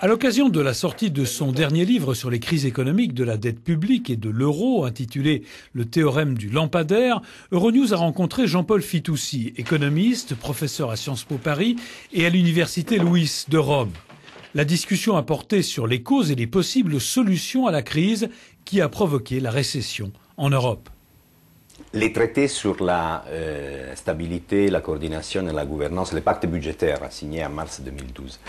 À l'occasion de la sortie de son dernier livre sur les crises économiques de la dette publique et de l'euro, intitulé « Le théorème du lampadaire », Euronews a rencontré Jean-Paul Fitoussi, économiste, professeur à Sciences Po Paris et à l'Université Louis de Rome. La discussion a porté sur les causes et les possibles solutions à la crise qui a provoqué la récession en Europe. Les traités sur la stabilité, la coordination et la gouvernance, le pacte budgétaire signé en mars 2012,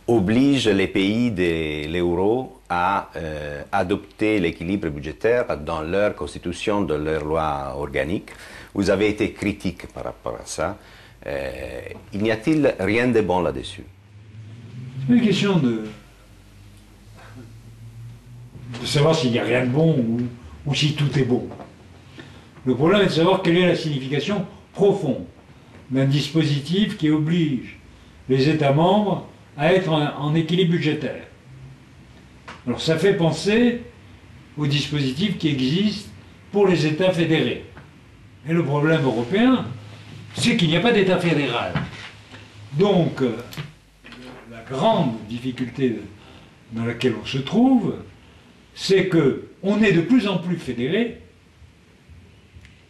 oblige les pays de l'euro à adopter l'équilibre budgétaire dans leur constitution, dans leur loi organique. Vous avez été critique par rapport à ça. Il n'y a-t-il rien de bon là-dessus? C'est une question de savoir s'il n'y a rien de bon ou si tout est bon. Le problème est de savoir quelle est la signification profonde d'un dispositif qui oblige les États membres à être en équilibre budgétaire. Alors ça fait penser au dispositif qui existe pour les États fédérés. Et le problème européen, c'est qu'il n'y a pas d'État fédéral. Donc, la grande difficulté dans laquelle on se trouve, c'est qu'on est de plus en plus fédéré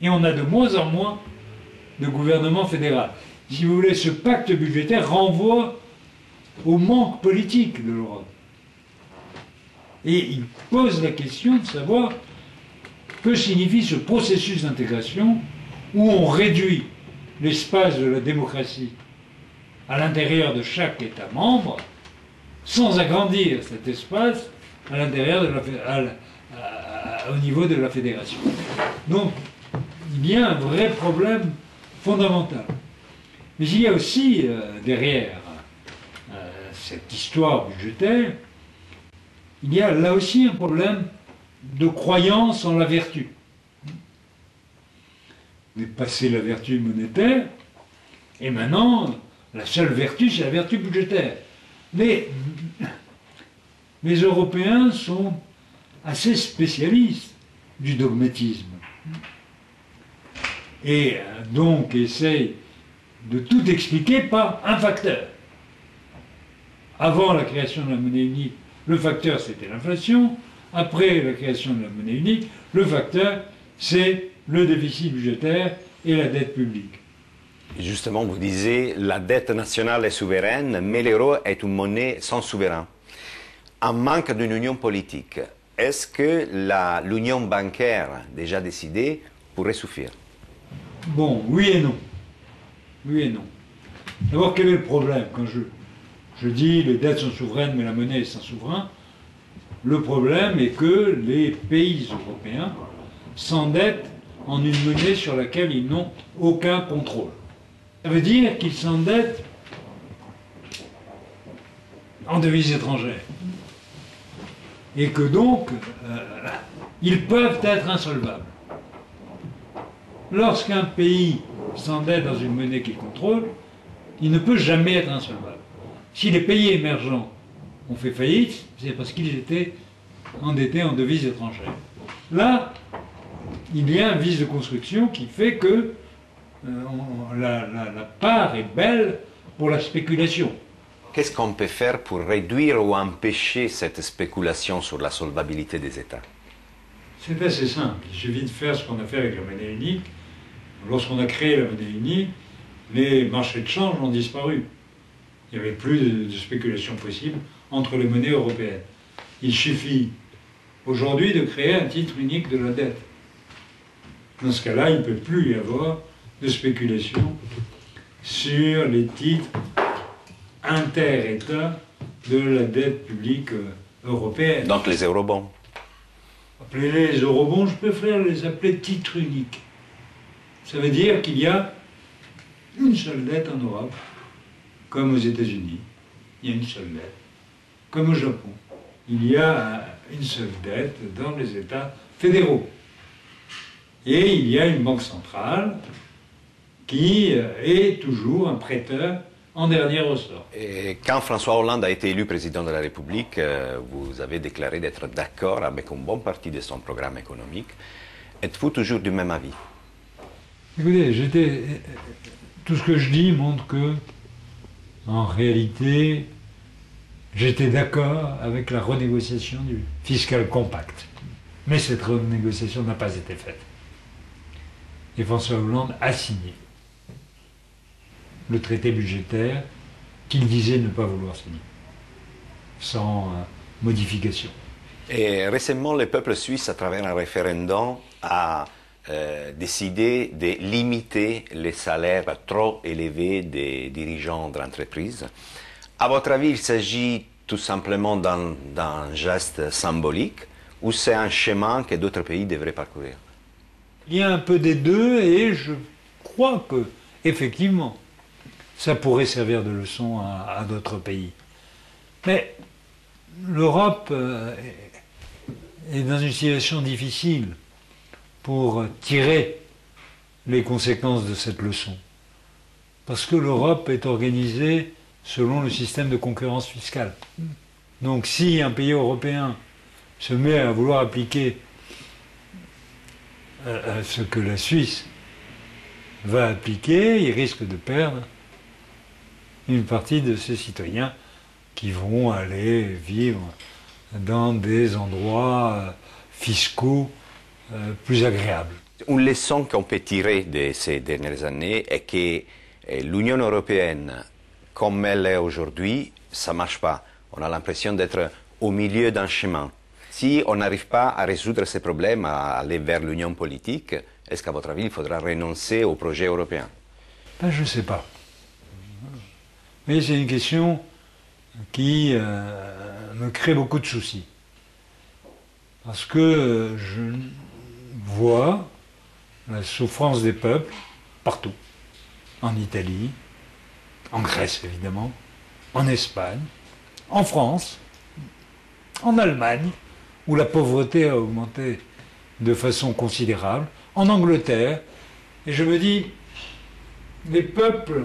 et on a de moins en moins de gouvernement fédéral. Si vous voulez, ce pacte budgétaire renvoie au manque politique de l'Europe. Et il pose la question de savoir que signifie ce processus d'intégration où on réduit l'espace de la démocratie à l'intérieur de chaque État membre sans agrandir cet espace à l'intérieur au niveau de la fédération. Donc, il y a un vrai problème fondamental. Mais il y a aussi derrière cette histoire budgétaire, il y a là aussi un problème de croyance en la vertu. On est passé la vertu monétaire, et maintenant, la seule vertu, c'est la vertu budgétaire. Mais les Européens sont assez spécialistes du dogmatisme. Et donc essayent de tout expliquer par un facteur. Avant la création de la monnaie unique, le facteur c'était l'inflation. Après la création de la monnaie unique, le facteur c'est le déficit budgétaire et la dette publique. Justement, vous disiez la dette nationale est souveraine, mais l'euro est une monnaie sans souverain. En manque d'une union politique, est-ce que l'union bancaire déjà décidée pourrait suffire? Bon, oui et non. Oui et non. D'abord, quel est le problème? Quand je dis les dettes sont souveraines, mais la monnaie est sans souverain, le problème est que les pays européens s'endettent en une monnaie sur laquelle ils n'ont aucun contrôle. Ça veut dire qu'ils s'endettent en devises étrangères. Et que donc, ils peuvent être insolvables. Lorsqu'un pays s'endette dans une monnaie qu'il contrôle, il ne peut jamais être insolvable. Si les pays émergents ont fait faillite, c'est parce qu'ils étaient endettés en devises étrangères. Là, il y a un vice de construction qui fait que la part est belle pour la spéculation. Qu'est-ce qu'on peut faire pour réduire ou empêcher cette spéculation sur la solvabilité des États? C'est assez simple. Il suffit de faire ce qu'on a fait avec la monnaie unique. Lorsqu'on a créé la monnaie unique, les marchés de change ont disparu. Il n'y avait plus de spéculation possible entre les monnaies européennes. Il suffit aujourd'hui de créer un titre unique de la dette. Dans ce cas-là, il ne peut plus y avoir de spéculation sur les titres inter-États de la dette publique européenne. Donc les eurobonds. Appelez-les eurobonds, je préfère les appeler titres uniques. Ça veut dire qu'il y a une seule dette en Europe, comme aux États-Unis, il y a une seule dette. Comme au Japon, il y a une seule dette dans les États fédéraux. Et il y a une banque centrale qui est toujours un prêteur en dernier ressort. Et quand François Hollande a été élu président de la République, vous avez déclaré d'être d'accord avec une bonne partie de son programme économique. Êtes-vous toujours du même avis? Écoutez, tout ce que je dis montre que, en réalité, j'étais d'accord avec la renégociation du fiscal compact. Mais cette renégociation n'a pas été faite. Et François Hollande a signé le traité budgétaire qu'il disait ne pas vouloir signer, sans modification. Et récemment, le peuple suisse, à travers un référendum, a décidé de limiter les salaires trop élevés des dirigeants d'entreprises. À votre avis, il s'agit tout simplement d'un geste symbolique ou c'est un chemin que d'autres pays devraient parcourir? Il y a un peu des deux et je crois que, effectivement, ça pourrait servir de leçon à d'autres pays. Mais l'Europe est dans une situation difficile pour tirer les conséquences de cette leçon. Parce que l'Europe est organisée selon le système de concurrence fiscale. Donc si un pays européen se met à vouloir appliquer ce que la Suisse va appliquer, il risque de perdre une partie de ses citoyens qui vont aller vivre dans des endroits fiscaux plus agréables. Une leçon qu'on peut tirer de ces dernières années est que l'Union européenne, comme elle est aujourd'hui, ça ne marche pas. On a l'impression d'être au milieu d'un chemin. Si on n'arrive pas à résoudre ces problèmes, à aller vers l'union politique, est-ce qu'à votre avis, il faudra renoncer au projet européen? Ben, je ne sais pas. Mais c'est une question qui me crée beaucoup de soucis. Parce que je vois la souffrance des peuples partout. En Italie, en Grèce évidemment, en Espagne, en France, en Allemagne, où la pauvreté a augmenté de façon considérable, en Angleterre. Et je me dis, les peuples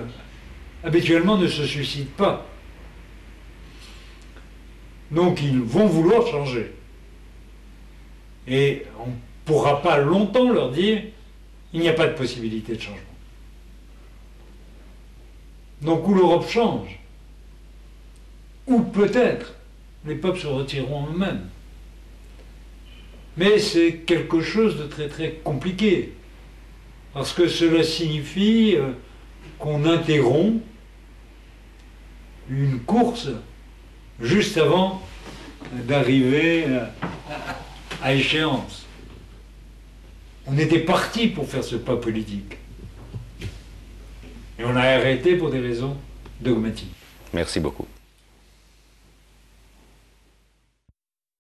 habituellement ne se suicident pas. Donc ils vont vouloir changer. Et on ne pourra pas longtemps leur dire, il n'y a pas de possibilité de changement. Donc ou l'Europe change, ou peut-être les peuples se retireront eux-mêmes. Mais c'est quelque chose de très très compliqué, parce que cela signifie qu'on interrompt une course juste avant d'arriver à échéance. On était parti pour faire ce pas politique. Et on a arrêté pour des raisons dogmatiques. Merci beaucoup.